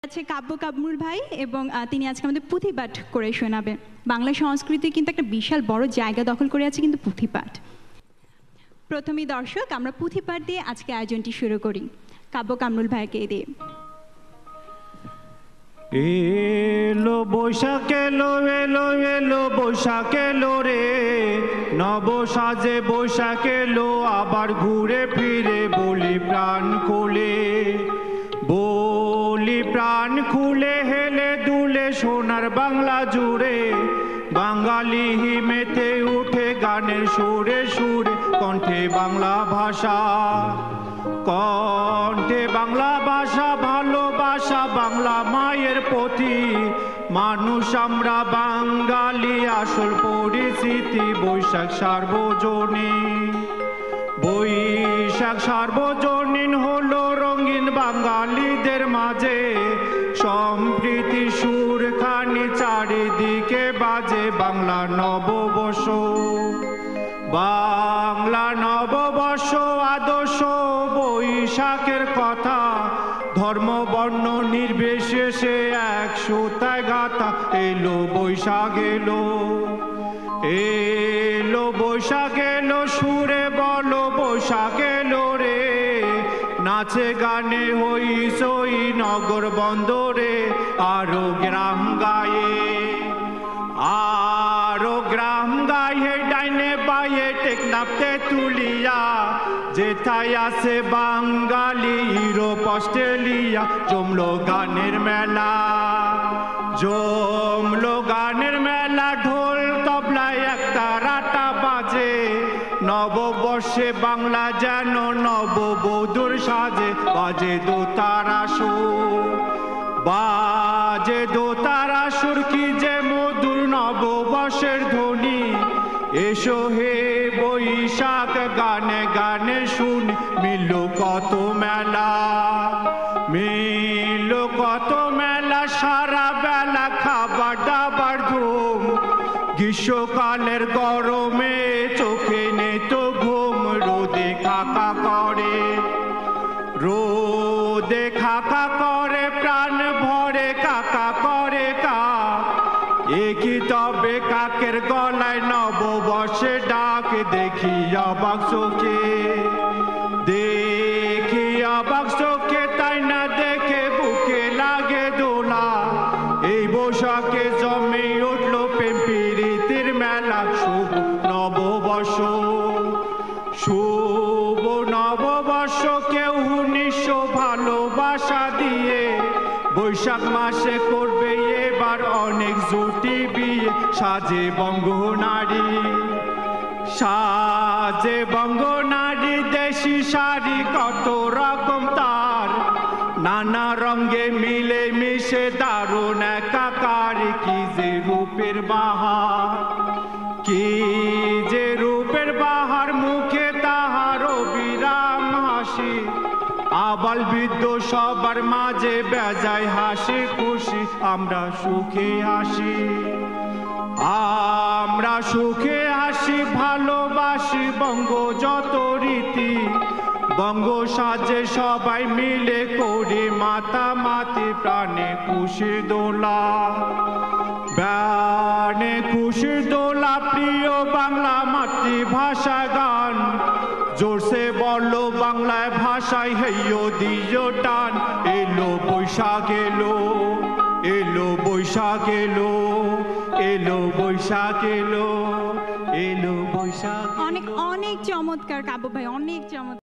আছে কাব্য কামরুল ভাই এবং তিনি আজকে আমাদের পুঁথিপাঠ করে শোনাবেন। বাংলা সংস্কৃতি কিন্তু একটা বিশাল বড় জায়গা দখল করে আছে কিন্তু পুঁথিপাঠ। প্রথমেই দর্শক আমরা পুঁথিপাঠ দিয়ে আজকে আয়োজনটি শুরু করি কাব্য কামরুল ভাইকে দিয়ে। এলো বৈশাখ এলো এলো এলো বৈশাখ এলো রে, নব সাজে বৈশাখ এলো আবার ঘুরে ফিরে বলি প্রাণ খুলে, বলি প্রাণ খুলে হেলে দুলে সোনার বাংলা জুড়ে, বাঙালি মেতে উঠে গানের সুরে সুরে, কণ্ঠে বাংলা ভাষা, কণ্ঠে বাংলা ভাষা, ভালোবাসা বাংলা মায়ের প্রতি, মানুষ আমরা বাঙালি আসল পরিস্থিতি, বৈশাখ সার্বজনীন, বৈশাখ সার্বজনীন হলো রঙিন বাঙালিদের মাঝে, সম্প্রীতি সুরখানি চারিদিকে বাজে, বাংলা নববর্ষ, বাংলা নববর্ষ আদর্শ বৈশাখের কথা, ধর্ম বর্ণ নির্বিশেষে এক সুতায় গাথা, এলো বৈশাখ এলো, এলো বৈশাখ এলো সুরে বলো বৈশাখ এলো রে, নাচে গানে হই সই নগর বন্দরে, আরো গ্রাম গায়ে, আরো গ্রাম গায়ে ডাইনে বায়ে টেকনাফতে তুলিয়া, যেথায় আছে বাঙালি ইউরোপ অস্ট্রেলিয়া, জমলো গানের মেলা, জমলো গানের মেলা, ঢোল তবলায় একতারাটা বাজে, নববর্ষে বাংলা যেন নববধূর সাজে, বাজে দোতারা সুর, বাজে দোতারা সুর, কি যে মধুর নববর্ষের ধ্বনি, এসো হে বৈশাখ গানে গানে শুনি, মিলল কত মেলা, মিলল কত মেলা, সারা বেলা খাবার দাবার ধুম, গ্রীষ্মকালের গরমে চোখে নেই তো ঘুম, রোদে খাকা করে, রোদে খাকা করে, প্রাণ ভরে কাকা করে কা, একই তবে কাকের গলায় নববর্ষে ডাক, দেখি অবাক চোখে, দেখি অবাক চোখে, তাই না দেখে বুকে লাগে দোলা, এই বৈশাখে জমে উঠল প্রেম প্রীতির মেলা, শুভ নববর্ষ, শুভ নববর্ষ, কেউ নিঃস্ব ভালোবাসা দিয়ে, বৈশাখ মাসে করবে এবার অনেক জুটি বিয়ে, সাজে বঙ্গ নারী, সাজে বঙ্গ নারী, দেশি শাড়ি কত রকম তার, নানা রঙে মিলে মিশে দারুণ একাকার, কি যে রূপের বাহার, কি যে রূপের বাহার, মুখে তাহার অবিরাম হাসি, আবাল বৃদ্ধ সবার মাঝে বেজায় হাসি খুশি, আমরা সুখে হাসি, আমরা সুখে হাসি, ভালোবাসি বঙ্গ যত রীতি, বঙ্গ সাজে সবাই মিলে করি মাতামাতি, প্রাণে খুশির দোলা, প্রাণে খুশির দোলা, প্রিয় বাংলা মাতৃভাষা গান, জোরসে বলো বাংলায় ভাষায় হেইও দিও টান, এলো বৈশাখ এলো, এলো বৈশাখ এলো, এলো বৈশাখ এলো, এলো বৈশাখ। অনেক অনেক চমৎকার কাব্য ভাই, অনেক চমৎকার।